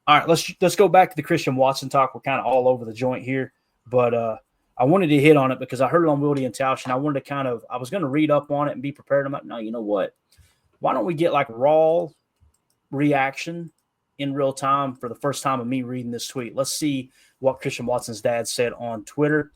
All right, let's go back to the Christian Watson talk. We're kind of all over the joint here, but I wanted to hit on it because I heard it on Wildy and Tausch, and I wanted to I was going to read up on it and be prepared. I'm like, no, you know what? Why don't we get like raw reaction in real time for the first time of me reading this tweet? Let's see what Christian Watson's dad said on Twitter.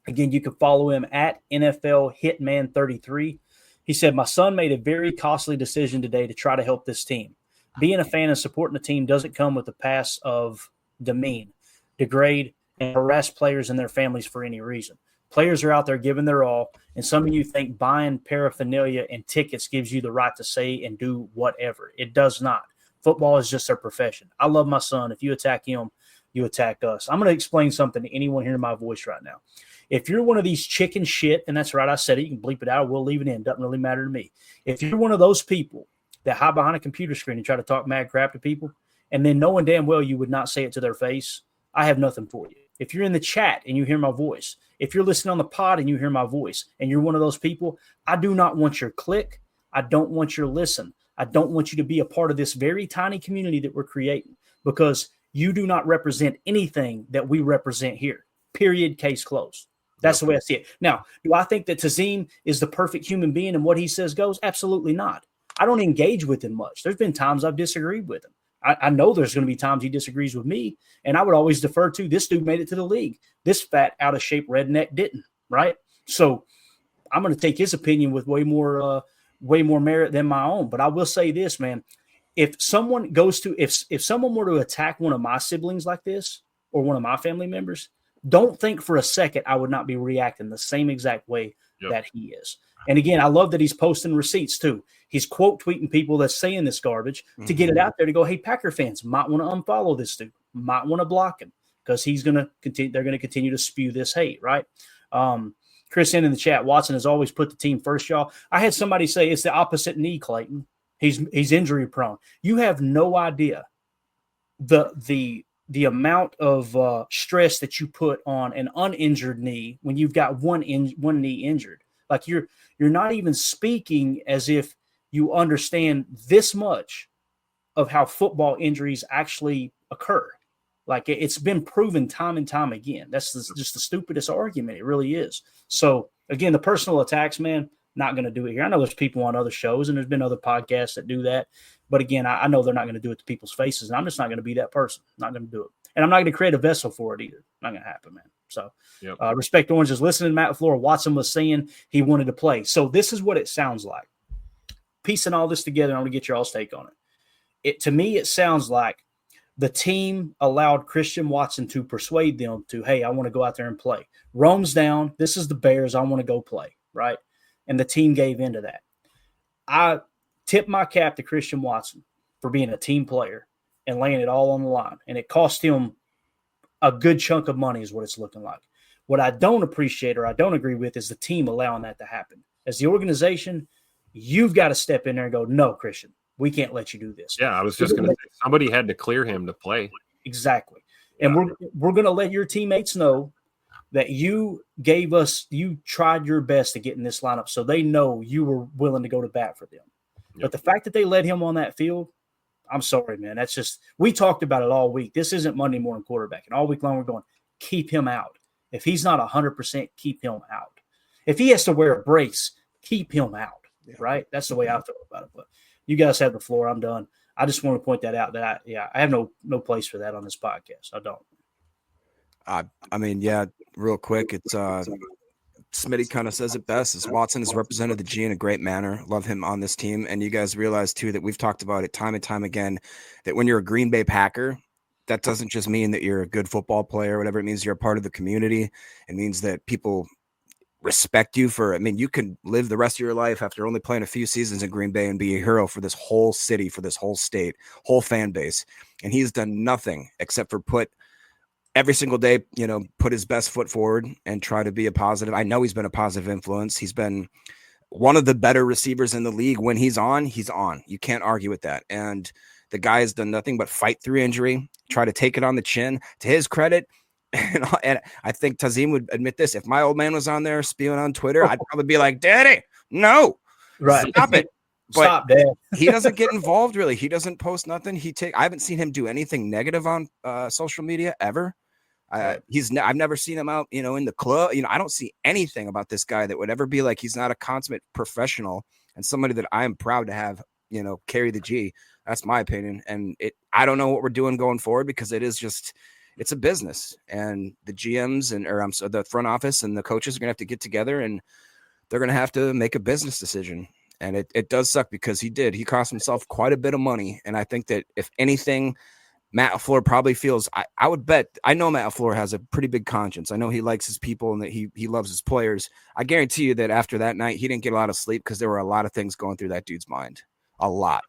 Again, you can follow him at NFL Hitman 33. He said, my son made a very costly decision today to try to help this team. Being a fan and supporting the team doesn't come with the pass of demean, degrade, and harass players and their families for any reason. Players are out there giving their all, and some of you think buying paraphernalia and tickets gives you the right to say and do whatever. It does not. Football is just their profession. I love my son. If you attack him, you attack us. I'm going to explain something to anyone hearing my voice right now. If you're one of these chicken shit, and that's right, I said it, you can bleep it out, we'll leave it in. Doesn't really matter to me. If you're one of those people that hide behind a computer screen and try to talk mad crap to people, and then knowing damn well you would not say it to their face, I have nothing for you. If you're in the chat and you hear my voice, if you're listening on the pod and you hear my voice, and you're one of those people, I do not want your click. I don't want your listen. I don't want you to be a part of this very tiny community that we're creating, because you do not represent anything that we represent here. Period. Case closed. That's the way I see it. Now, do I think that Tazim is the perfect human being and what he says goes? Absolutely not. I don't engage with him much. There's been times I've disagreed with him. I know there's going to be times he disagrees with me, and I would always defer to this dude made it to the league. This fat, out of shape redneck didn't, right? So I'm going to take his opinion with way more merit than my own. But I will say this, man. If someone if someone were to attack one of my siblings like this or one of my family members, don't think for a second I would not be reacting the same exact way that he is. And again, I love that he's posting receipts too. He's quote tweeting people that's saying this garbage to get it out there to go, hey, Packer fans might want to unfollow this dude, might want to block him because he's going to continue. They're going to continue to spew this hate, right? Chris in the chat, Watson has always put the team first, y'all. I had somebody say it's the opposite knee, Clayton. He's injury prone. You have no idea the amount of stress that you put on an uninjured knee when you've got one knee injured. Like you're not even speaking as if you understand this much of how football injuries actually occur. Like it's been proven time and time again. That's just the stupidest argument. It really is. So again, the personal attacks, man, not going to do it here. I know there's people on other shows and there's been other podcasts that do that. But again, I know they're not going to do it to people's faces. And I'm just not going to be that person. Not going to do it. And I'm not going to create a vessel for it either. Not going to happen, man. So Respect Orange is listening to Matt LaFleur. Watson was saying he wanted to play. So this is what it sounds like. Piecing all this together, I'm going to get your all's take on it. To me, it sounds like the team allowed Christian Watson to persuade them to, hey, I want to go out there and play. Rome's down. This is the Bears. I want to go play, right? And the team gave into that. I tip my cap to Christian Watson for being a team player and laying it all on the line. And it cost him a good chunk of money is what it's looking like. What I don't appreciate or I don't agree with is the team allowing that to happen. As the organization, you've got to step in there and go, no, Christian, we can't let you do this. Yeah, I was just going to say, somebody had to clear him to play. Exactly. And we're going to let your teammates know that you tried your best to get in this lineup so they know you were willing to go to bat for them. Yep. But the fact that they let him on that field, I'm sorry, man. That's just – we talked about it all week. This isn't Monday morning quarterback. And all week long we're going, keep him out. If he's not 100%, keep him out. If he has to wear a brace, keep him out, right? That's the way I feel about it. But you guys have the floor. I'm done. I just want to point that out that I have no place for that on this podcast. I don't. I mean, real quick, it's Smitty kind of says it best. Is Watson has represented the G in a great manner. Love him on this team. And you guys realize too that we've talked about it time and time again, that when you're a Green Bay Packer, that doesn't just mean that you're a good football player or whatever. It means you're a part of the community. It means that people respect you for, you can live the rest of your life after only playing a few seasons in Green Bay and be a hero for this whole city, for this whole state, whole fan base. And he's done nothing except for put every single day, put his best foot forward and try to be a positive. I know he's been a positive influence. He's been one of the better receivers in the league. When he's on, he's on. You can't argue with that. And the guy has done nothing but fight through injury, try to take it on the chin. To his credit, and I think Tazim would admit this, if my old man was on there spewing on Twitter, I'd probably be like, Daddy, no, right. Stop it. Stop, Dad. He doesn't get involved really. He doesn't post nothing. I haven't seen him do anything negative on social media ever. I've never seen him out, in the club. I don't see anything about this guy that would ever be like he's not a consummate professional and somebody that I am proud to have, carry the G. That's my opinion. And I don't know what we're doing going forward because it's a business, and the GMs or the front office and the coaches are going to have to get together and they're going to have to make a business decision. And it does suck because he cost himself quite a bit of money. And I think that if anything, Matt LaFleur probably feels, I would bet, I know Matt LaFleur has a pretty big conscience. I know he likes his people and that he loves his players. I guarantee you that after that night, he didn't get a lot of sleep because there were a lot of things going through that dude's mind. A lot.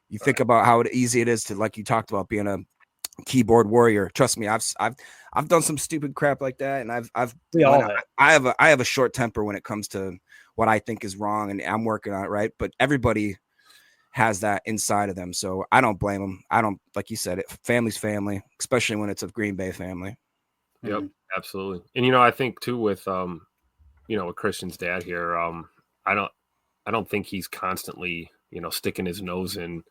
You think about how easy it is to, like you talked about, being a keyboard warrior. Trust me, I've done some stupid crap like that, and I have a short temper when it comes to what I think is wrong, and I'm working on it, right? But everybody has that inside of them, so I don't blame them. I don't, like you said, family's family, especially when it's a Green Bay family. Yep, absolutely. And I think too with with Christian's dad here, I don't think he's constantly sticking his nose in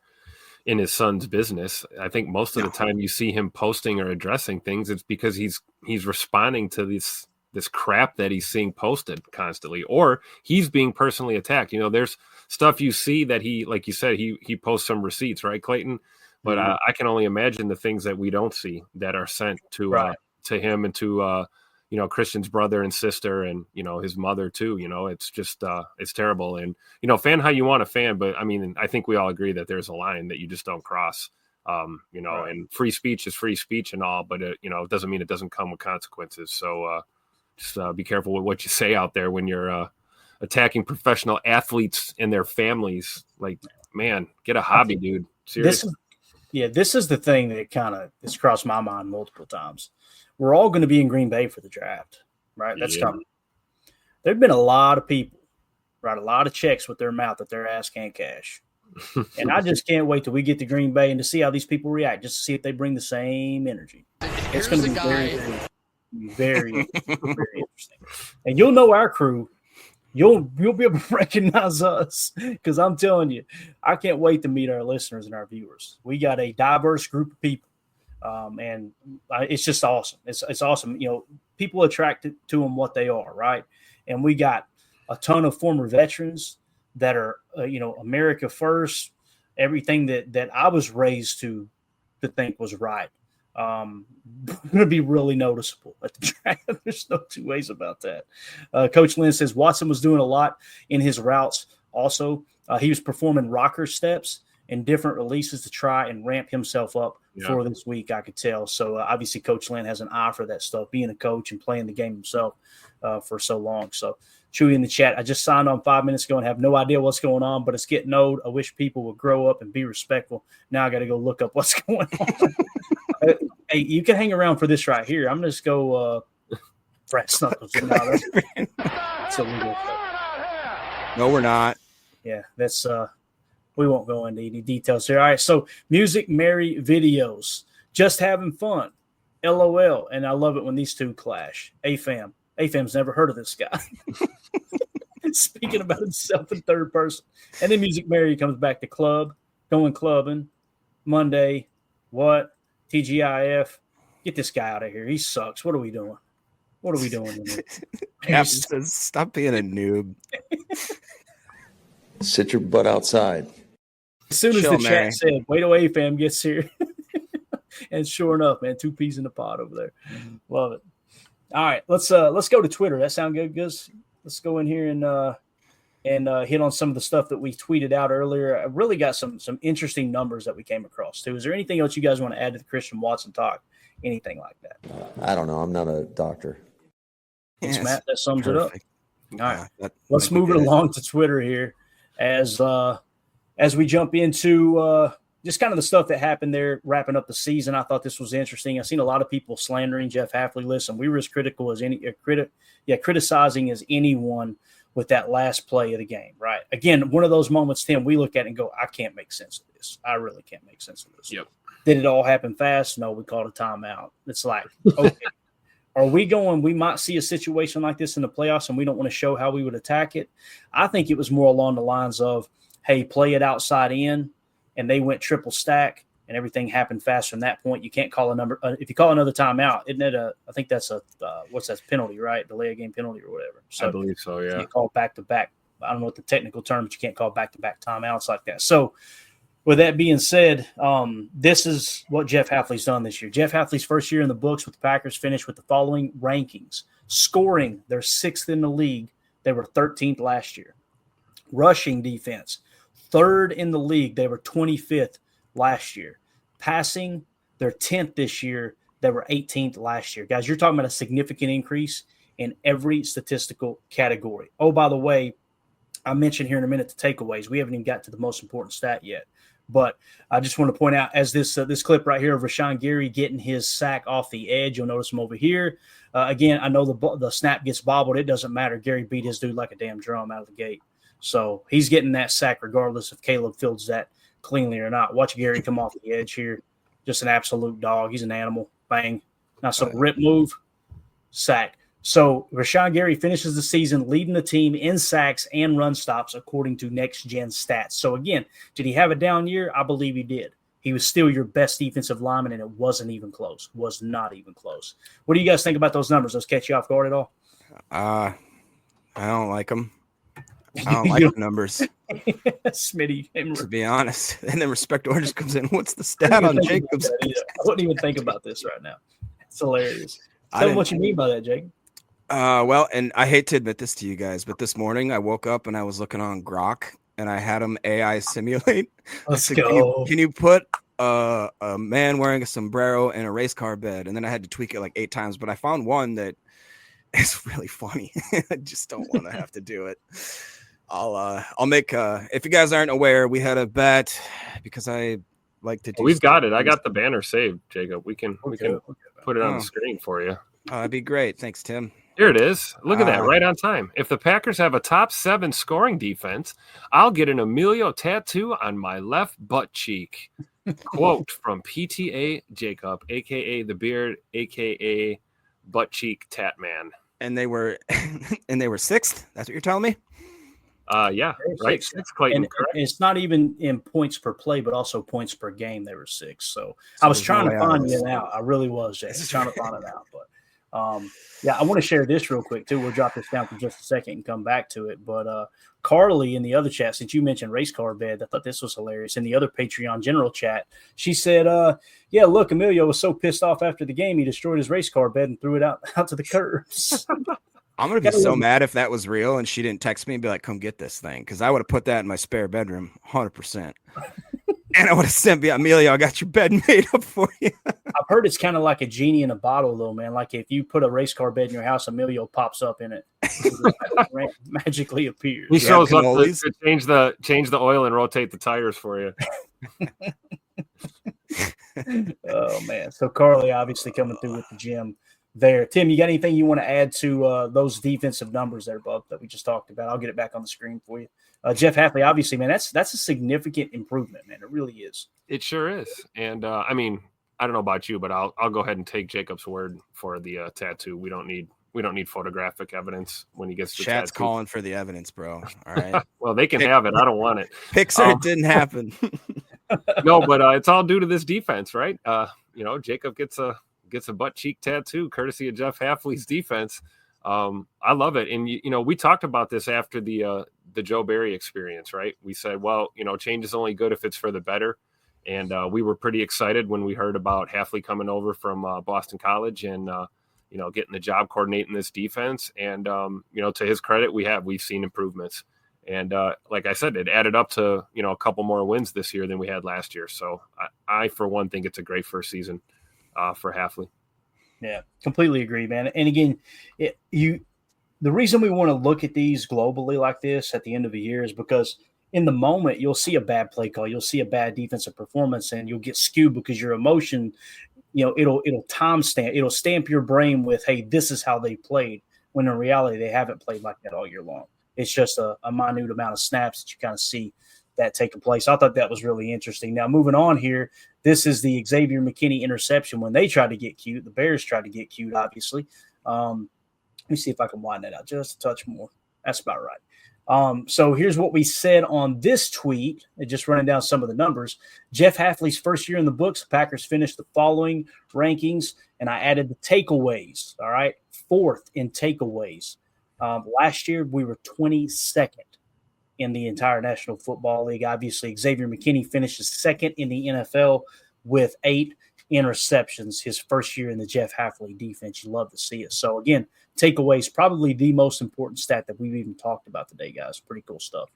his son's business. I think most of the time you see him posting or addressing things, it's because he's responding to this crap that he's seeing posted constantly, or he's being personally attacked. There's stuff you see that he, like you said, he posts some receipts, right, Clayton? But I can only imagine the things that we don't see that are sent to him and to Christian's brother and sister and his mother too. It's just it's terrible. And fan how you want to fan, but I mean, I think we all agree that there's a line that you just don't cross. And free speech is free speech and all, but it doesn't mean it doesn't come with consequences. So just be careful with what you say out there when you're attacking professional athletes and their families. Like, man, get a hobby, dude. Seriously. This is the thing that kind of has crossed my mind multiple times. We're all going to be in Green Bay for the draft, right? That's coming. There have been a lot of people write a lot of checks with their mouth that their ass can't cash. And I just can't wait till we get to Green Bay and to see how these people react, just to see if they bring the same energy. It's going to be very, very interesting. And you'll know our crew. You'll be able to recognize us because I'm telling you, I can't wait to meet our listeners and our viewers. We got a diverse group of people. And it's just awesome. It's awesome. People attracted to them what they are, right? And we got a ton of former veterans that are, America first, everything that I was raised to think was right. Going to be really noticeable at the draft. There's no two ways about that. Coach Lynn says Watson was doing a lot in his routes. Also, he was performing rocker steps and different releases to try and ramp himself up for this week, I could tell. So obviously Coach Lynn has an eye for that stuff, being a coach and playing the game himself for so long. So Chewy in the chat, I just signed on 5 minutes ago and have no idea what's going on, but it's getting old. I wish people would grow up and be respectful. Now I got to go look up what's going on. Hey, you can hang around for this right here. I'm going to just go Frat Snuggles. No, we're not. Yeah, that's we won't go into any details here. All right, so Music Mary videos. Just having fun. LOL. And I love it when these two clash. AFAM. AFAM's never heard of this guy. Speaking about himself in third person. And then Music Mary comes back to club, going clubbing. Monday. What? TGIF. Get this guy out of here. He sucks. What are we doing? What are we doing? Stop being a noob. Sit your butt outside. As soon as the chat said, wait till AFAM gets here. And sure enough, man, 2 peas in the pod over there. Love it. All right, let's go to Twitter. That sound good, Gus? Let's go in here and hit on some of the stuff that we tweeted out earlier. I really got some interesting numbers that we came across too. Is there anything else you guys want to add to the Christian Watson talk? Anything like that? I don't know. I'm not a doctor. Thanks, Matt. That sums it up. All right, let's move it along to Twitter here as we jump into just kind of the stuff that happened there, wrapping up the season. I thought this was interesting. I've seen a lot of people slandering Jeff Hafley. Listen, we were as critical as criticizing as anyone with that last play of the game, right? Again, one of those moments, Tim, we look at it and go, I can't make sense of this. I really can't make sense of this. Yep. Did it all happen fast? No, we called a timeout. It's like, okay, are we might see a situation like this in the playoffs and we don't want to show how we would attack it? I think it was more along the lines of hey, play it outside in, and they went triple stack, and everything happened fast from that point. You can't call a number. If you call another timeout, isn't it I think that's what's that penalty, right? Delay a game penalty or whatever. So I believe so, yeah. You can't call back-to-back. I don't know what the technical term, but you can't call back-to-back timeouts like that. So with that being said, this is what Jeff Hafley's done this year. Jeff Hafley's first year in the books with the Packers finished with the following rankings. Scoring, they're 6th in the league. They were 13th last year. Rushing defense, 3rd in the league. They were 25th last year. Passing, they're 10th this year. They were 18th last year. Guys, you're talking about a significant increase in every statistical category. Oh, by the way, I mentioned here in a minute the takeaways. We haven't even got to the most important stat yet. But I just want to point out, as this clip right here of Rashawn Gary getting his sack off the edge, you'll notice him over here. Again, I know the snap gets bobbled. It doesn't matter. Gary beat his dude like a damn drum out of the gate. So he's getting that sack regardless if Caleb fields that cleanly or not. Watch Gary come off the edge here. Just an absolute dog. He's an animal. Bang. Now, so rip move, sack. So Rashawn Gary finishes the season leading the team in sacks and run stops according to Next Gen Stats. So, again, did he have a down year? I believe he did. He was still your best defensive lineman, and it wasn't even close. Was not even close. What do you guys think about those numbers? Those catch you off guard at all? I don't like them. I don't like the numbers. Smitty. To be honest. And then Respect Orange comes in. What's the stat on Jacobs? I wouldn't even think about this right now. It's hilarious. Tell me what you mean by that, Jake. Well, and I hate to admit this to you guys, but this morning I woke up and I was looking on Grok and I had him AI simulate. Let's go. Can you put a man wearing a sombrero in a race car bed? And then I had to tweak it like 8 times, but I found one that is really funny. I just don't want to have to do it. I'll make if you guys aren't aware, we had a bet because I like to do. We've got it. I got the banner saved, Jacob. We can put it on the screen for you. That'd be great. Thanks, Tim. Here it is. Look at that, right on time. If the Packers have a top 7 scoring defense, I'll get an Emilio tattoo on my left butt cheek. Quote from PTA Jacob, a.k.a. The Beard, a.k.a. Butt Cheek Tat Man. And they were 6th? That's what you're telling me? Yeah, right. 6, Clayton, and it's not even in points per play, but also points per game. They were 6. So I was trying to find it out. I really was, Jay. Trying to find it out. But yeah, I want to share this real quick too. We'll drop this down for just a second and come back to it. But Carly in the other chat, since you mentioned race car bed, I thought this was hilarious. In the other Patreon general chat, she said, yeah, look, Emilio was so pissed off after the game, he destroyed his race car bed and threw it out to the curbs. I'm going to be so mad if that was real and she didn't text me and be like, come get this thing. Because I would have put that in my spare bedroom, 100%. And I would have sent me, Emilio, I got your bed made up for you. I've heard it's kind of like a genie in a bottle, though, man. Like if you put a race car bed in your house, Emilio pops up in it. Magically appears. He shows up to change the oil and rotate the tires for you. Oh, man. So Carly obviously coming through with the gym there. Tim, you got anything you want to add to those defensive numbers there, bub, that we just talked about? I'll get it back on the screen for you. Jeff Hafley, obviously, man, that's a significant improvement, man. It really is. It sure is. And I mean, I don't know about you, but I'll go ahead and take Jacob's word for the tattoo. We don't need photographic evidence when he gets the Chat's tattoo. calling for the evidence, bro. All right. Well, they can have it. I don't want it. Pixar, it didn't happen. No, but it's all due to this defense, right? Jacob gets a butt cheek tattoo courtesy of Jeff Hafley's defense. I love it. And, we talked about this after the Joe Barry experience, right? We said, well, change is only good if it's for the better. And we were pretty excited when we heard about Hafley coming over from Boston College and, getting the job coordinating this defense. And, to his credit, we've seen improvements. And like I said, it added up to, a couple more wins this year than we had last year. So I for one, think it's a great first season for Hafley. Yeah, completely agree, man. And again, the reason we want to look at these globally like this at the end of the year is because in the moment you'll see a bad play call, you'll see a bad defensive performance, and you'll get skewed because your emotion, it'll timestamp, it'll stamp your brain with, hey, this is how they played, when in reality they haven't played like that all year long. It's just a minute amount of snaps that you kind of see that taking place. I thought that was really interesting. Now, moving on here, this is the Xavier McKinney interception when they tried to get cute. The Bears tried to get cute, obviously. Let me see if I can wind that out just a touch more. That's about right. So here's what we said on this tweet, just running down some of the numbers. Jeff Hafley's first year in the books, the Packers finished the following rankings, and I added the takeaways, all right? 4th in takeaways. Last year, we were 22nd in the entire National Football League. Obviously, Xavier McKinney finishes 2nd in the NFL with 8 interceptions his first year in the Jeff Hafley defense. You love to see it. So, again, takeaways, probably the most important stat that we've even talked about today, guys. Pretty cool stuff.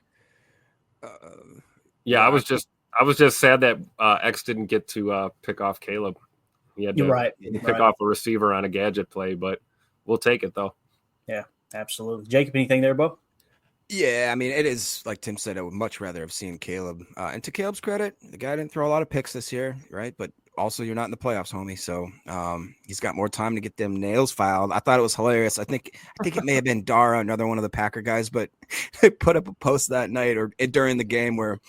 I was just sad that X didn't get to pick off Caleb. He had to pick off a receiver on a gadget play, but we'll take it, though. Yeah, absolutely. Jacob, anything there, Bo? Yeah, I mean, it is, like Tim said, I would much rather have seen Caleb. And to Caleb's credit, the guy didn't throw a lot of picks this year, right? But also, you're not in the playoffs, homie. So he's got more time to get them nails filed. I thought it was hilarious. I think it may have been Dara, another one of the Packer guys, but they put up a post that night or during the game where it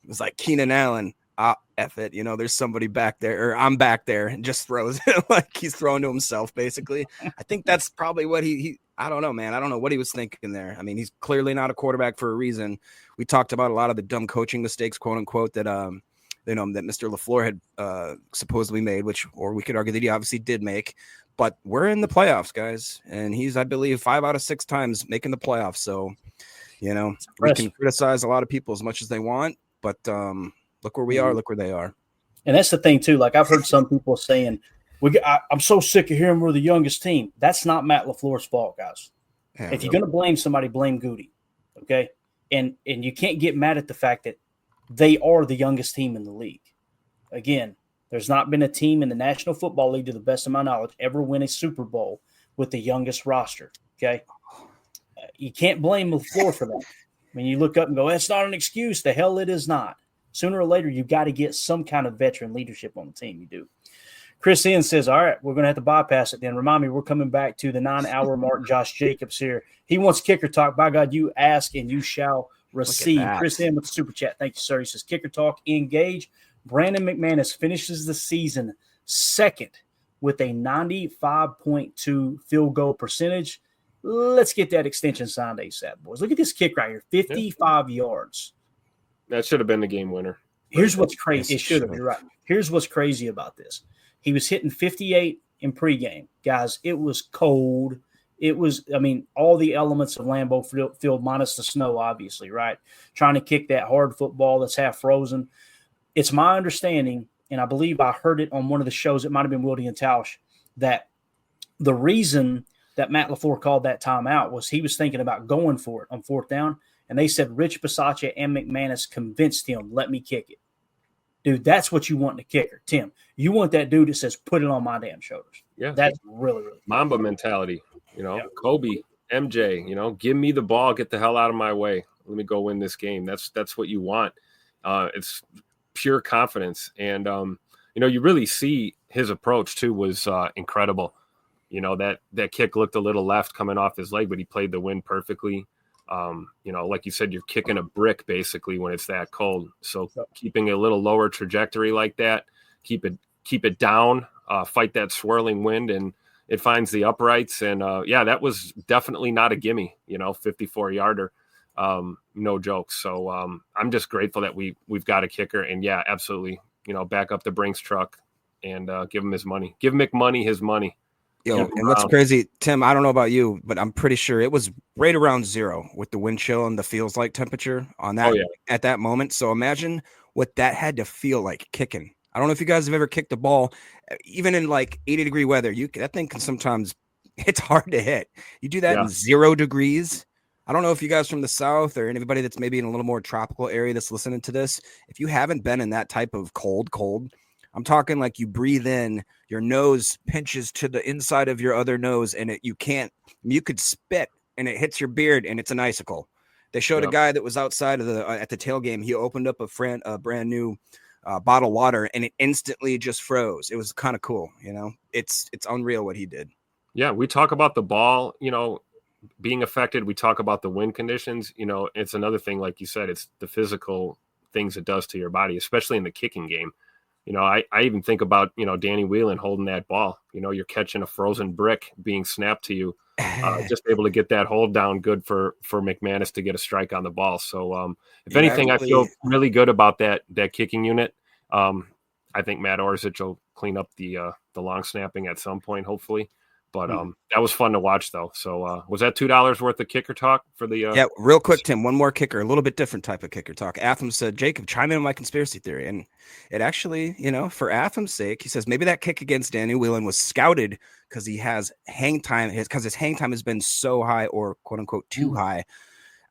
was like Keenan Allen, F it, there's somebody back there, or I'm back there, and just throws it like he's throwing to himself, basically. I think that's probably what he I don't know, man. I don't know what he was thinking there. I mean, he's clearly not a quarterback for a reason. We talked about a lot of the dumb coaching mistakes, quote unquote, that that Mr. LaFleur had supposedly made, or we could argue that he obviously did make. But we're in the playoffs, guys, and he's, I believe, 5 out of 6 times making the playoffs. So, we can criticize a lot of people as much as they want, but look where we are, look where they are. And that's the thing, too. Like, I've heard some people saying, I'm so sick of hearing we're the youngest team. That's not Matt LaFleur's fault, guys. Yeah, if you're going to blame somebody, blame Goody, okay? And you can't get mad at the fact that they are the youngest team in the league. Again, there's not been a team in the National Football League, to the best of my knowledge, ever win a Super Bowl with the youngest roster, okay? You can't blame LaFleur for that. I mean, you look up and go, that's not an excuse. The hell it is not. Sooner or later, you've got to get some kind of veteran leadership on the team. You do. Chris Ian says, all right, we're going to have to bypass it then. Remind me, we're coming back to the 9-hour mark. Josh Jacobs here. He wants kicker talk. By God, you ask and you shall receive. Chris Ian with the super chat. Thank you, sir. He says, kicker talk, engage. Brandon McManus finishes the season 2nd with a 95.2 field goal percentage. Let's get that extension signed ASAP, boys. Look at this kick right here, 55 yards. That should have been the game winner. Here's what's crazy. It should have. You're right. Here's what's crazy about this. He was hitting 58 in pregame. Guys, it was cold. It was, all the elements of Lambeau Field minus the snow, obviously, right? Trying to kick that hard football that's half frozen. It's my understanding, and I believe I heard it on one of the shows, it might have been Wildy and Tausch, that the reason that Matt LaFleur called that timeout was he was thinking about going for it on 4th down, and they said Rich Bisaccia and McManus convinced him, let me kick it. Dude, that's what you want in a kicker, Tim. You want that dude that says, put it on my damn shoulders. Yeah. That's really, really cool. Mamba mentality, Kobe, MJ, give me the ball, get the hell out of my way. Let me go win this game. That's what you want. It's pure confidence. And, you really see his approach too was incredible. That kick looked a little left coming off his leg, but he played the wind perfectly. Like you said, you're kicking a brick basically when it's that cold. So keeping a little lower trajectory like that, keep it down, fight that swirling wind, and it finds the uprights. And that was definitely not a gimme, 54-yarder. No jokes. So I'm just grateful that we've got a kicker, and absolutely, back up the Brinks truck and give him his money. Give McMoney his money. And what's crazy, Tim, I don't know about you, but I'm pretty sure it was right around 0 with the wind chill and the feels like temperature on that at that moment. So imagine what that had to feel like kicking. I don't know if you guys have ever kicked a ball, even in like 80-degree weather. That thing can sometimes, it's hard to hit. You do that in 0 degrees. I don't know if you guys from the South or anybody that's maybe in a little more tropical area that's listening to this, if you haven't been in that type of cold, I'm talking like you breathe in, your nose pinches to the inside of your other nose, and you could spit and it hits your beard and it's an icicle. They showed a guy that was outside of at the tail game. He opened up a brand new bottle of water and it instantly just froze. It was kind of cool. It's unreal what he did. Yeah. We talk about the ball, being affected. We talk about the wind conditions, it's another thing. Like you said, it's the physical things it does to your body, especially in the kicking game. I even think about, Danny Whelan holding that ball. You're catching a frozen brick being snapped to you. just able to get that hold down good for McManus to get a strike on the ball. So if You anything, actually- I feel really good about that kicking unit. I think Matt Orzic will clean up the long snapping at some point, hopefully. But that was fun to watch, though. So was that $2 worth of kicker talk for the? Yeah, real quick, Tim. One more kicker, a little bit different type of kicker talk. Atham said, "Jacob, chime in on my conspiracy theory," and it actually, for Atham's sake, he says maybe that kick against Danny Whelan was scouted because he has hang time, because his hang time has been so high, or quote unquote too high.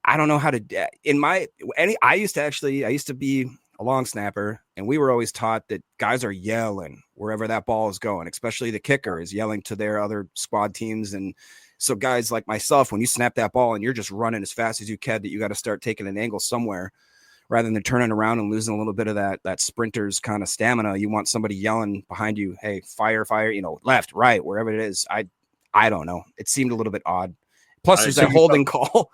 I don't know how to. I used to be a long snapper, and we were always taught that guys are yelling wherever that ball is going, especially the kicker is yelling to their other squad teams. And so guys like myself, when you snap that ball and you're just running as fast as you can, that you got to start taking an angle somewhere rather than turning around and losing a little bit of that sprinter's kind of stamina. You want somebody yelling behind you, hey, fire, left, right, wherever it is. I don't know. It seemed a little bit odd. Plus there's that holding call.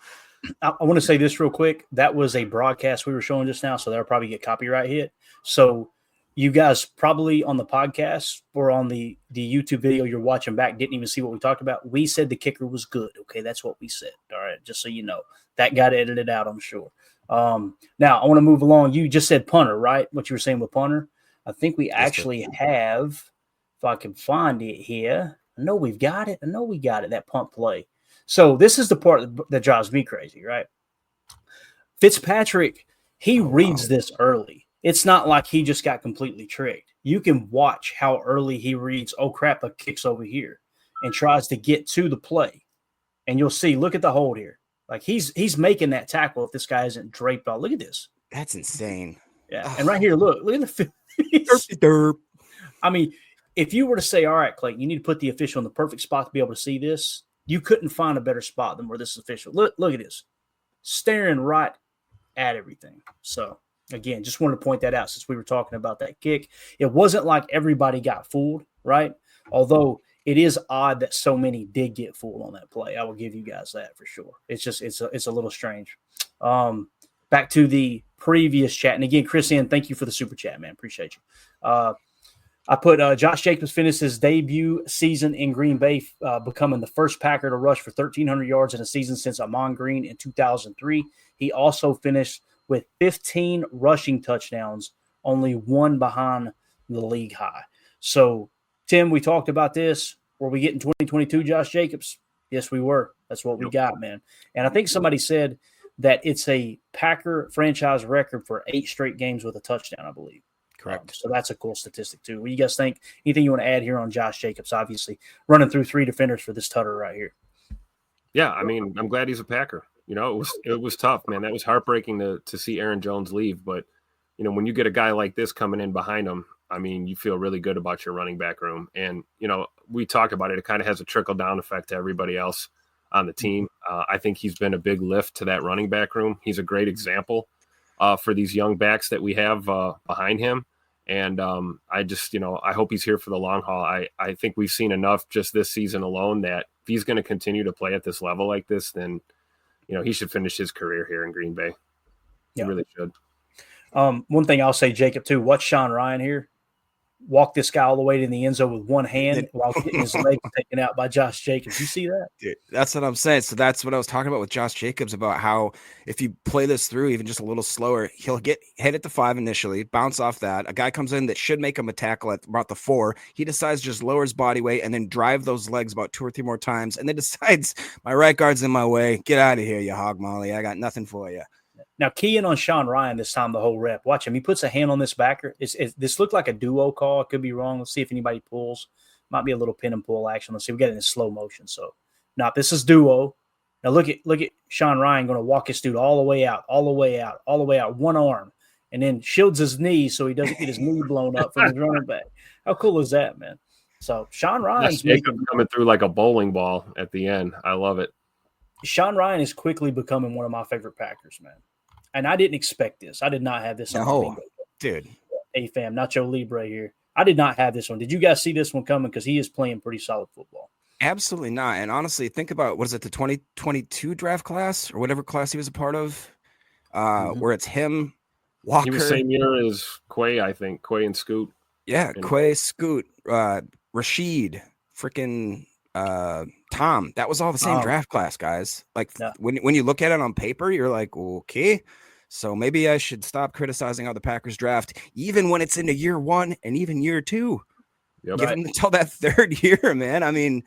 I want to say this real quick. That was a broadcast we were showing just now, so that'll probably get copyright hit. So you guys probably on the podcast or on the YouTube video you're watching back didn't even see what we talked about. We said the kicker was good. Okay, that's what we said. All right, just so you know. That got edited out, I'm sure. Now, I want to move along. You just said punter, right? What you were saying with punter. I think we actually have, if I can find it here. I know we've got it. That punt play. So this is the part that drives me crazy, right? Fitzpatrick, he reads this early. It's not like he just got completely tricked. You can watch how early he reads, oh, crap, the kick's over here, and tries to get to the play. And you'll see, look at the hold here. Like he's making that tackle if this guy isn't draped on. Look at this. That's insane. Yeah. And right here, look at the derp. I mean, if you were to say, all right, Clayton, you need to put the official in the perfect spot to be able to see this, you couldn't find a better spot than where this is official. Look at this. Staring right at everything. So, again, just wanted to point that out since we were talking about that kick. It wasn't like everybody got fooled, right? Although it is odd that so many did get fooled on that play. I will give you guys that for sure. It's just it's a little strange. Back to the previous chat. And, again, Chris N., thank you for the super chat, man. Appreciate you. I put Josh Jacobs finished his debut season in Green Bay, becoming the first Packer to rush for 1,300 yards in a season since Amon Green in 2003. He also finished with 15 rushing touchdowns, only one behind the league high. So, Tim, we talked about this. Were we getting 2022 Josh Jacobs? Yes, we were. That's what we got, man. And I think somebody said that it's a Packer franchise record for 8 straight games with a touchdown, I believe. Correct. So that's a cool statistic, too. What do you guys think? Anything you want to add here on Josh Jacobs? Obviously, running through 3 defenders for this tutter right here. Yeah, I mean, I'm glad he's a Packer. It was tough, man. That was heartbreaking to see Aaron Jones leave. But, when you get a guy like this coming in behind him, I mean, you feel really good about your running back room. And, we talked about it. It kind of has a trickle-down effect to everybody else on the team. I think he's been a big lift to that running back room. He's a great example for these young backs that we have behind him. And I just, I hope he's here for the long haul. I think we've seen enough just this season alone that if he's going to continue to play at this level like this, then, he should finish his career here in Green Bay. He really should. One thing I'll say, Jacob, too, watch Sean Ryan here. Walk this guy all the way to the end zone with one hand while getting his leg taken out by Josh Jacobs. You see that? Dude, that's what I'm saying. So that's what I was talking about with Josh Jacobs, about how if you play this through even just a little slower, he'll get hit at the 5 initially, bounce off that. A guy comes in that should make him a tackle at about the 4. He decides to just lower his body weight and then drive those legs about 2 or 3 more times, and then decides, my right guard's in my way. Get out of here, you hog molly. I got nothing for you. Now, key in on Sean Ryan this time, the whole rep. Watch him. He puts a hand on this backer. This looked like a duo call. It could be wrong. Let's see if anybody pulls. Might be a little pin and pull action. Let's see. We got it in slow motion. So, now this is duo. Now, look at Sean Ryan going to walk his dude all the way out, one arm, and then shields his knee so he doesn't get his knee blown up from his running back. How cool is that, man? So, Sean Ryan's coming through like a bowling ball at the end. I love it. Sean Ryan is quickly becoming one of my favorite Packers, man. And I didn't expect this. I did not have this on my bingo. Dude. Hey, fam, Nacho Libre here. I did not have this one. Did you guys see this one coming? Because he is playing pretty solid football. Absolutely not. And honestly, think about, what is it, the 2022 draft class or whatever class he was a part of, where it's him, Walker. He was same year as Quay, I think. Quay and Scoot. Yeah, Quay, Scoot, Rashid, freaking Tom. That was all the same draft class, guys. Like when you look at it on paper, you're like, okay, so maybe I should stop criticizing how the Packers draft, even when it's into year 1 and even year 2. Give them until that 3rd year, man. I mean,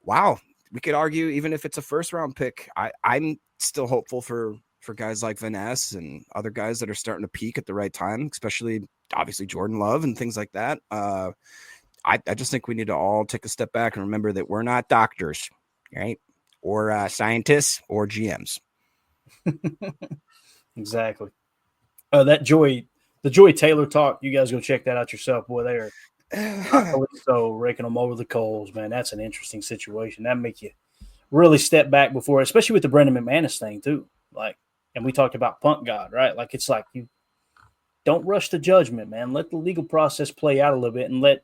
wow. We could argue even if it's a 1st round pick. I'm still hopeful for guys like Vaness and other guys that are starting to peak at the right time, especially obviously Jordan Love and things like that. I just think we need to all take a step back and remember that we're not doctors, right? Or scientists or GMs. Exactly. The Joy Taylor talk, you guys go check that out yourself. Boy, they are so raking them over the coals, man. That's an interesting situation. That make you really step back before, especially with the Brendan McManus thing too. Like, and we talked about punt God, right? Like, it's like you don't rush to judgment, man. Let the legal process play out a little bit and let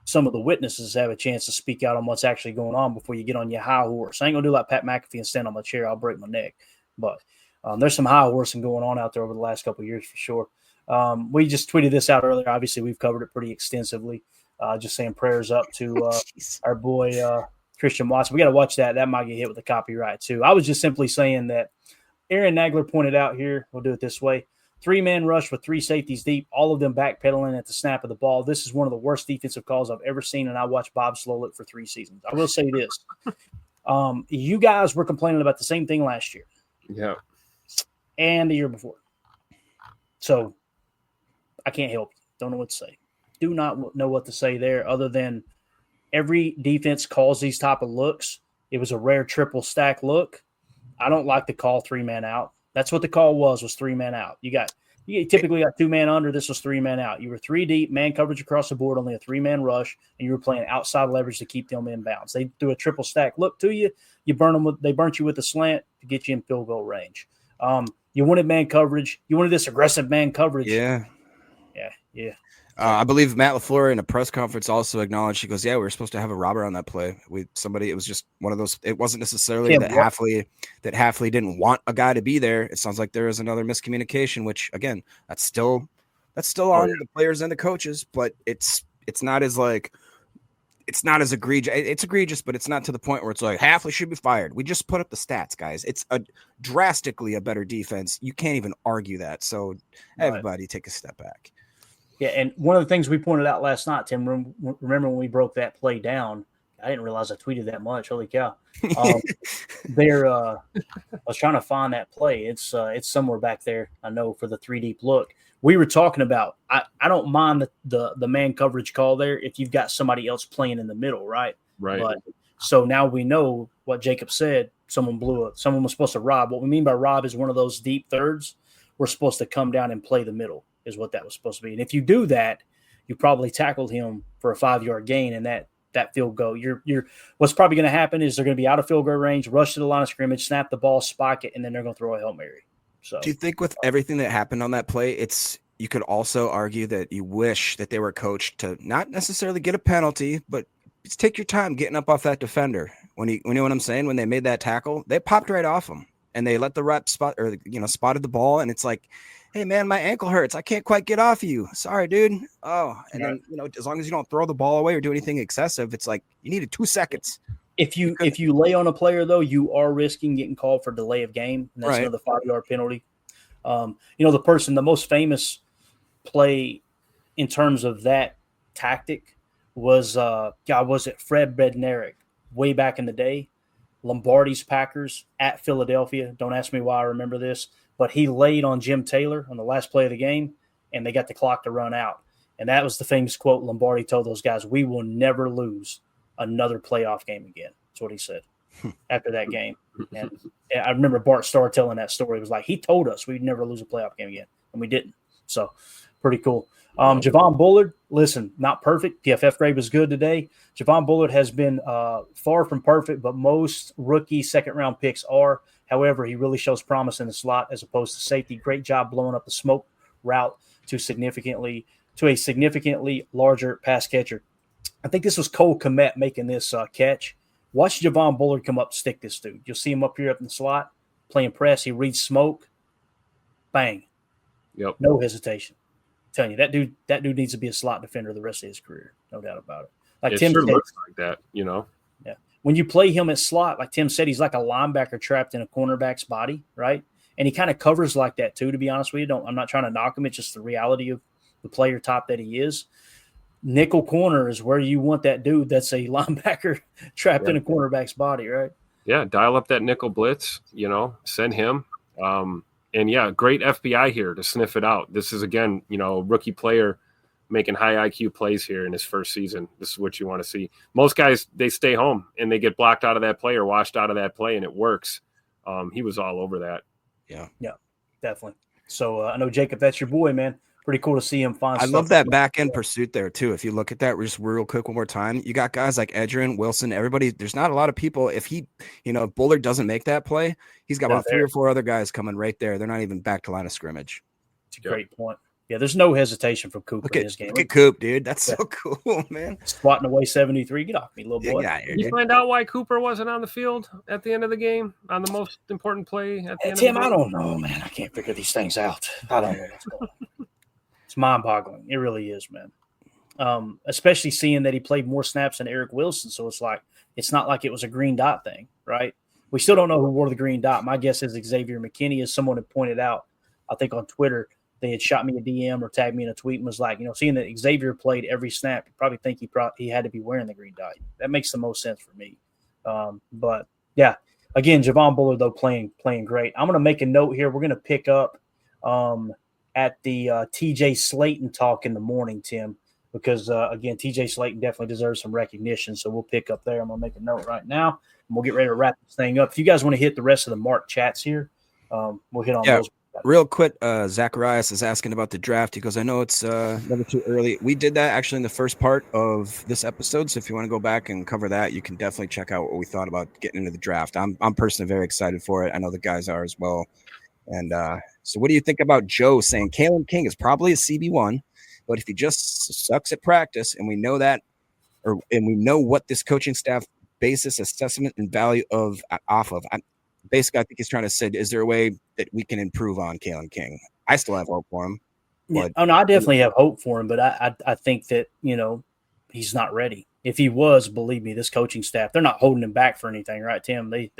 some of the witnesses have a chance to speak out on what's actually going on before you get on your high horse. I ain't gonna do like Pat McAfee and stand on my chair. I'll break my neck. But there's some high horsing going on out there over the last couple of years for sure. We just tweeted this out earlier. Obviously, we've covered it pretty extensively. Just saying prayers up to our boy Christian Watson. We got to watch that. That might get hit with the copyright too. I was just simply saying that Aaron Nagler pointed out here, we'll do it this way. 3-man rush with 3 safeties deep, all of them backpedaling at the snap of the ball. This is one of the worst defensive calls I've ever seen, and I watched Bob Slowick for 3 seasons. I will say this. You guys were complaining about the same thing last year. Yeah. And the year before. So I can't help you. Don't know what to say. Do not know what to say there other than every defense calls these type of looks. It was a rare triple stack look. I don't like to call 3-man out. That's what the call was 3-man out. You typically got 2-man under. This was 3-man out. You were 3 deep, man coverage across the board, only a 3-man rush, and you were playing outside leverage to keep them in bounds. They threw a triple stack look to you. They burnt you with a slant to get you in field goal range. You wanted man coverage. You wanted this aggressive man coverage. Yeah. Yeah. I believe Matt LaFleur in a press conference also acknowledged, he goes, yeah, we were supposed to have a robber on that play. It was just one of those, it wasn't necessarily that Hafley didn't want a guy to be there. It sounds like there is another miscommunication, which again, that's still on the players and the coaches, but it's not as egregious. It's egregious, but it's not to the point where it's like Hafley should be fired. We just put up the stats, guys. It's drastically a better defense. You can't even argue that. So everybody take a step back. Yeah, and one of the things we pointed out last night, Tim, remember when we broke that play down? I didn't realize I tweeted that much. Holy cow. I was trying to find that play. It's somewhere back there, I know, for the 3 deep look. We were talking about, I don't mind the man coverage call there if you've got somebody else playing in the middle, right? Right. But so now we know what Jacob said. Someone was supposed to rob. What we mean by rob is one of those deep thirds. We're supposed to come down and play the middle is what that was supposed to be. And if you do that, you probably tackled him for a 5-yard gain, and that field goal. You're what's probably going to happen is they're going to be out of field goal range, rush to the line of scrimmage, snap the ball, spike it, and then they're going to throw a Hail Mary. So, do you think with everything that happened on that play, you could also argue that you wish that they were coached to not necessarily get a penalty, but just take your time getting up off that defender. When you know what I'm saying? When they made that tackle, they popped right off him and they let the rep spotted the ball, and it's like, hey man, my ankle hurts. I can't quite get off you. Sorry, dude. Oh, and then as long as you don't throw the ball away or do anything excessive, it's like you needed 2 seconds. If you lay on a player though, you are risking getting called for delay of game, and that's another 5-yard penalty. The most famous play in terms of that tactic was Fred Bednarik way back in the day, Lombardi's Packers at Philadelphia. Don't ask me why I remember this. But he laid on Jim Taylor on the last play of the game, and they got the clock to run out. And that was the famous quote Lombardi told those guys, we will never lose another playoff game again. That's what he said after that game. And I remember Bart Starr telling that story. It was like, he told us we'd never lose a playoff game again, and we didn't. So pretty cool. Javon Bullard, listen, not perfect. PFF grade was good today. Javon Bullard has been far from perfect, but most rookie second-round picks are. However, he really shows promise in the slot as opposed to safety. Great job blowing up the smoke route to a significantly larger pass catcher. I think this was Cole Kmet making this catch. Watch Javon Bullard come up, stick this dude. You'll see him up here up in the slot, playing press. He reads smoke, bang. Yep. No hesitation. I'm telling you, that dude needs to be a slot defender the rest of his career. No doubt about it. Like it Tim sure said, looks like that, when you play him at slot, like Tim said, he's like a linebacker trapped in a cornerback's body, right? And he kind of covers like that too, to be honest with you. I'm not trying to knock him. It's just the reality of the player type that he is. Nickel corner is where you want that dude that's a linebacker trapped in a cornerback's body, right? Yeah, dial up that nickel blitz, send him. And yeah, great FBI here to sniff it out. This is, again, rookie player making high IQ plays here in his first season. This is what you want to see. Most guys, they stay home and they get blocked out of that play or washed out of that play, and it works. He was all over that. Yeah, definitely. So I know, Jacob, that's your boy, man. Pretty cool to see him find. I love that back end pursuit there too. If you look at that, just real quick one more time, you got guys like Edgerrin, Wilson, everybody. There's not a lot of people. If if Bullard doesn't make that play, he's got about 3 or 4 other guys coming right there. They're not even back to line of scrimmage. It's a great point. Yeah, there's no hesitation from Cooper in this game. Look at Coop, dude. That's so cool, man. Swatting away 73. Get off me, little boy. Did you find out why Cooper wasn't on the field at the end of the game on the most important play at the end Tim, of the game? I don't know, man. I can't figure these things out. I don't know what's going on. It's mind-boggling. It really is, man. Especially seeing that he played more snaps than Eric Wilson. So it's not like it was a green dot thing, right? We still don't know who wore the green dot. My guess is Xavier McKinney, as someone had pointed out, I think on Twitter. They had shot me a DM or tagged me in a tweet and was like, seeing that Xavier played every snap, you probably think he had to be wearing the green dot. That makes the most sense for me. But yeah, again, Javon Bullard though playing great. I'm going to make a note here. We're going to pick up at the TJ Slayton talk in the morning, Tim, because again, TJ Slayton definitely deserves some recognition. So we'll pick up there. I'm going to make a note right now, and we'll get ready to wrap this thing up. If you guys want to hit the rest of the Mark chats here, we'll hit on those. Real quick, Zacharias is asking about the draft. He goes, I know it's never too early. We did that actually in the first part of this episode. So if you want to go back and cover that, you can definitely check out what we thought about getting into the draft. I'm personally very excited for it. I know the guys are as well. And so what do you think about Joe saying Kalen King is probably a CB1, but if he just sucks at practice, and we know that, and we know what this coaching staff basis assessment and value off of, basically, I think he's trying to say, is there a way that we can improve on Kalen King? I still have hope for him. But, I definitely have hope for him, but I think that, he's not ready. If he was, believe me, this coaching staff, they're not holding him back for anything, right, Tim? They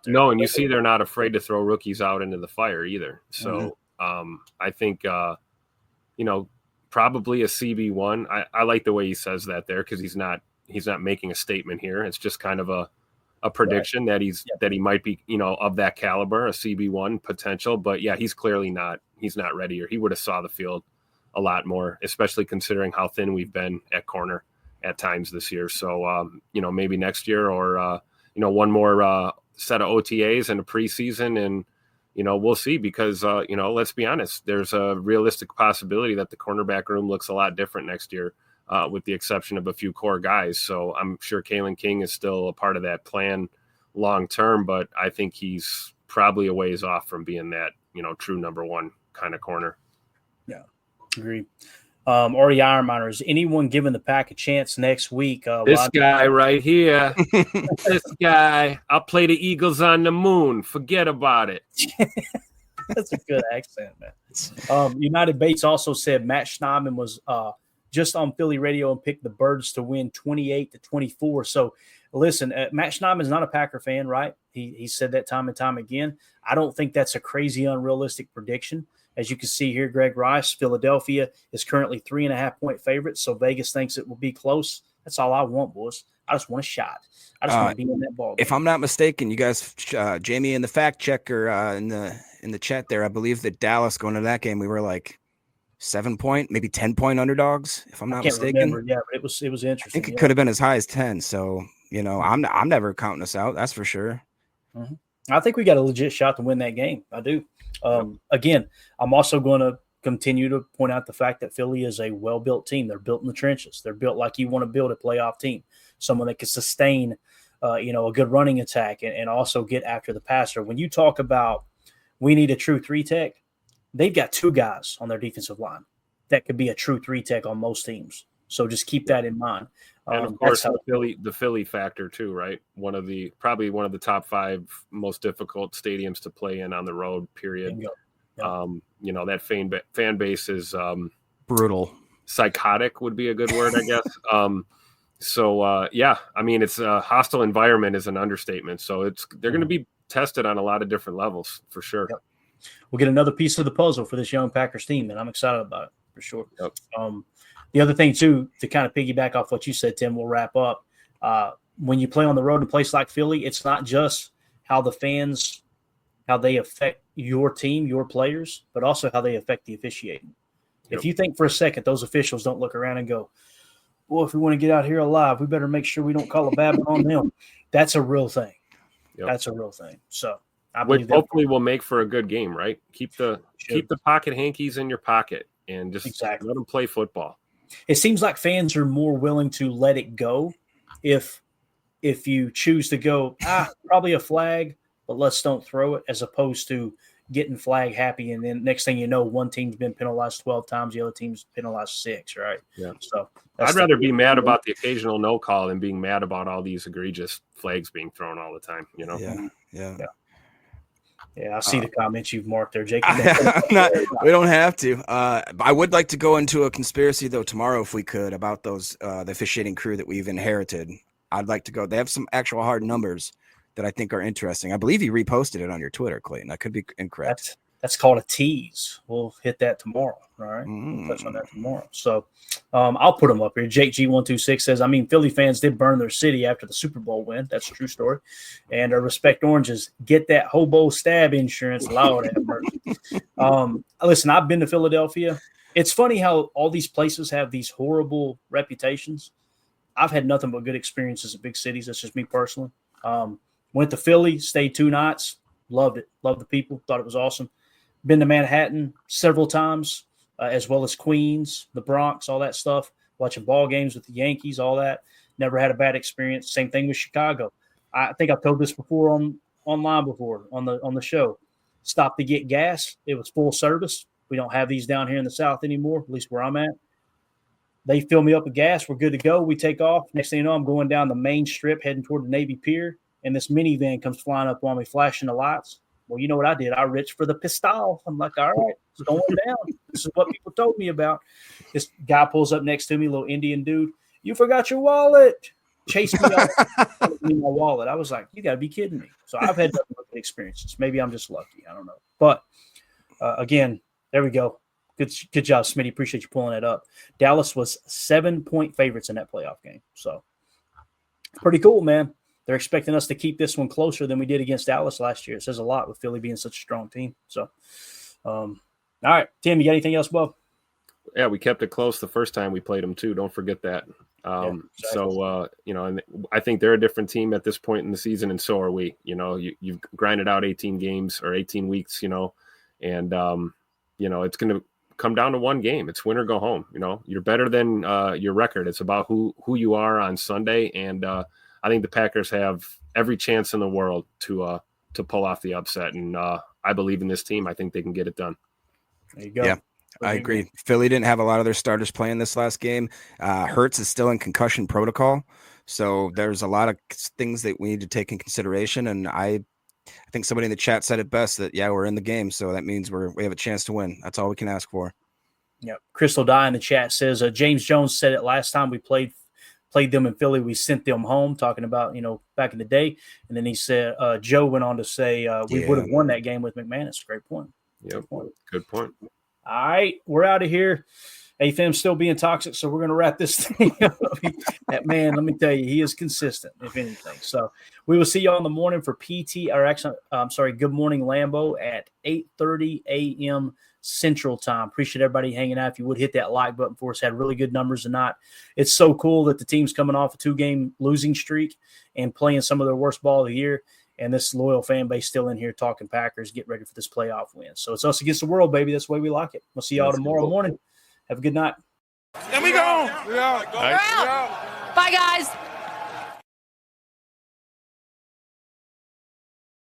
no, and you see they're not afraid to throw rookies out into the fire either. So I think, probably a CB1. I like the way he says that there because he's not making a statement here. It's just kind of a prediction that he might be, of that caliber, a CB1 potential. But yeah, he's clearly not. He's not ready, or he would have saw the field a lot more, especially considering how thin we've been at corner at times this year. So maybe next year, or one more set of OTAs and a preseason, and we'll see. Because let's be honest, there's a realistic possibility that the cornerback room looks a lot different next year. With the exception of a few core guys. So I'm sure Kalen King is still a part of that plan long term, but I think he's probably a ways off from being that, true number one kind of corner. Yeah, agree. Artie Ironminer, is anyone giving the Pack a chance next week? This guy right here. This guy. I'll play the Eagles on the moon. Forget about it. That's a good accent, man. United Bates also said Matt Schneidman was just on Philly radio and picked the Birds to win 28-24. So listen, Matt Schneidman is not a Packer fan, right? He said that time and time again. I don't think that's a crazy unrealistic prediction. As you can see here, Greg Rice, Philadelphia is currently 3.5-point favorite. So Vegas thinks it will be close. That's all I want, boys. I just want a shot. I just want to be in that ball game. If I'm not mistaken, you guys, Jamie and the fact checker in the chat there, I believe that Dallas going to that game, we were like 7-point, maybe 10-point underdogs, if I'm not mistaken. Remember. Yeah, but it was interesting. I think it could have been as high as 10. So, I'm never counting us out. That's for sure. Mm-hmm. I think we got a legit shot to win that game. I do. Again, I'm also going to continue to point out the fact that Philly is a well-built team. They're built in the trenches. They're built like you want to build a playoff team, someone that can sustain, a good running attack and also get after the passer. When you talk about we need a true 3-tech, they've got 2 guys on their defensive line that could be a true 3-tech on most teams. So just keep that in mind. And of course, the Philly factor too, right? Probably one of the top 5 most difficult stadiums to play in on the road. Period. Yeah. That fan base is brutal. Psychotic would be a good word, I guess. So yeah, I mean, it's a hostile environment is an understatement. So they're going to be tested on a lot of different levels for sure. Yep. We'll get another piece of the puzzle for this young Packers team, and I'm excited about it for sure. Yep. The other thing too, to kind of piggyback off what you said, Tim, we'll wrap up. When you play on the road in a place like Philly, it's not just how the fans, how they affect your team, your players, but also how they affect the officiating. Yep. If you think for a second those officials don't look around and go, well, if we want to get out here alive, we better make sure we don't call a bad one on them. That's a real thing. Yep. That's a real thing. So I believe which hopefully will make for a good game, right? Keep the pocket hankies in your pocket and just let them play football. It seems like fans are more willing to let it go if you choose to go, probably a flag, but let's don't throw it, as opposed to getting flag happy, and then next thing you know, one team's been penalized 12 times, the other team's penalized 6, right? Yeah. So I'd rather be mad about the occasional no call than being mad about all these egregious flags being thrown all the time, you know? Yeah, I see the comments you've marked there, Jake. We don't have to. I would like to go into a conspiracy, though, tomorrow if we could, about those the officiating crew that we've inherited. I'd like to go. They have some actual hard numbers that I think are interesting. I believe you reposted it on your Twitter, Clayton. I could be incorrect. That's called a tease. We'll hit that tomorrow. All right. We'll touch on that tomorrow. So I'll put them up here. Jake G126 says, I mean, Philly fans did burn their city after the Super Bowl win. That's a true story. And respect oranges. Get that hobo stab insurance. Lord have mercy. Listen, I've been to Philadelphia. It's funny how all these places have these horrible reputations. I've had nothing but good experiences at big cities. That's just me personally. Went to Philly, stayed 2 nights, loved it, loved the people, thought it was awesome. Been to Manhattan several times, as well as Queens, the Bronx, all that stuff, watching ball games with the Yankees, all that. Never had a bad experience. Same thing with Chicago. I think I've told this before online before on the show. Stopped to get gas. It was full service. We don't have these down here in the South anymore, at least where I'm at. They fill me up with gas. We're good to go. We take off. Next thing you know, I'm going down the main strip, heading toward the Navy Pier, and this minivan comes flying up on me, flashing the lights. Well, you know what I did? I reached for the pistol. I'm like, all right, it's going down. This is what people told me about. This guy pulls up next to me, little Indian dude. You forgot your wallet. Chased me off with my wallet. I was like, you got to be kidding me. So I've had nothing but good experiences. Maybe I'm just lucky. I don't know. But, again, there we go. Good job, Smitty. Appreciate you pulling that up. Dallas was 7-point favorites in that playoff game. So pretty cool, man. They're expecting us to keep this one closer than we did against Dallas last year. It says a lot with Philly being such a strong team. So, all right, Tim, you got anything else, Bo? Yeah, we kept it close the first time we played them too. Don't forget that. Exactly. So, and I think they're a different team at this point in the season, and so are we. You know, you've grinded out 18 games or 18 weeks, and, it's going to come down to one game. It's win or go home. You're better than your record. It's about who you are on Sunday, and I think the Packers have every chance in the world to pull off the upset, and I believe in this team. I think they can get it done. There you go. Yeah, I agree. Philly didn't have a lot of their starters playing this last game. Hurts is still in concussion protocol, so there's a lot of things that we need to take in consideration, and I think somebody in the chat said it best that, we're in the game, so that means we have a chance to win. That's all we can ask for. Yep. Crystal Dye in the chat says, James Jones said it last time we played them in Philly, we sent them home, talking about, back in the day. And then he said, Joe went on to say, we would have won that game with McManus. Great point. Yep. Good point. All right, we're out of here. AFM still being toxic, so we're going to wrap this thing up. That man, let me tell you, he is consistent, if anything. So we will see you all in the morning for Good Morning Lambeau at 8:30 a.m. Central Time. Appreciate everybody hanging out. If you would hit that like button for us, had really good numbers tonight. It's so cool that the team's coming off a 2-game losing streak and playing some of their worst ball of the year. And this loyal fan base still in here talking Packers, get ready for this playoff win. So it's us against the world, baby. That's the way we like it. We'll see y'all tomorrow morning. Have a good night. And we go. Bye, guys.